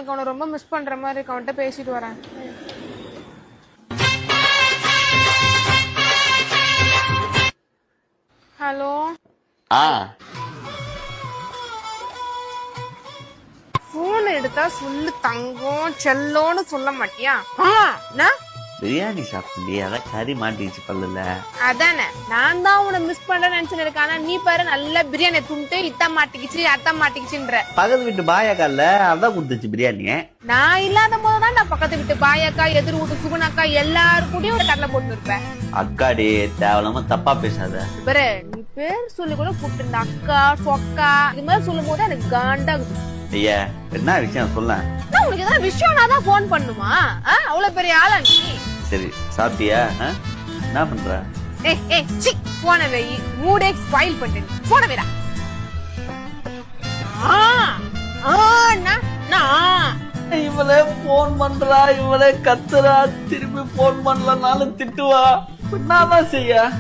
எனக்கு அவனை ரொம்ப மிஸ் பண்ற மாதிரி இருக்கு. அவன்கிட்ட பேசிட்டு வரேன். ஹலோ. போன் எடுத்தா சொல்லு தங்கம் செல்லோன்னு சொல்ல மாட்டியா? பிரியாணி சாப்பிட்டு அதான் கறி மாட்டிச்சு பல்லுல. அதானே நான் தான் உன்னை மிஸ் பண்றேன்னு நினைச்சுன்னு இருக்கேன். ஆனா நீ பாரு நல்ல பிரியாணி துண்டு இத்தா மாட்டிக்கிச்சு அத்தா மாட்டிக்கிச்சுன்ற. பக்கத்து வீட்டு பாயாக்கால அதான் கொடுத்துச்சு பிரியாணி. நான் இல்லாத போதுதான் நான் பக்கத்து வீட்டு பாயாக்கா எதிர் வீட்டு சுகுணாக்கா எல்லாரும் கூடயும் ஒரு கடலை போட்டு இருப்பேன். அக்காடி தேவலாம தப்பா பேசாத. பாரு நீ பேர் சொல்லி கூட கூப்பிட்டு அக்கா சொக்கா இது மாதிரி சொல்லும் போது எனக்கு காண்டாகுது. ஐயா என்ன விஷயம் சொல்ல. உனக்கு ஏதாவது விஷயம்னா தான் போன் பண்ணுமா? அவ்வளவு பெரிய ஆளா நீ? சரி சாப்பிட்டியா? என்ன பண்ற? போன வை மூடே ஸ்பாயில் பண்ணிட்டு போன வைடா. இவளே போன் பண்றா இவளே கத்துறா திரும்பி போன் பண்ணலனாலும் திட்டுவா. என்னதான் செய்ய?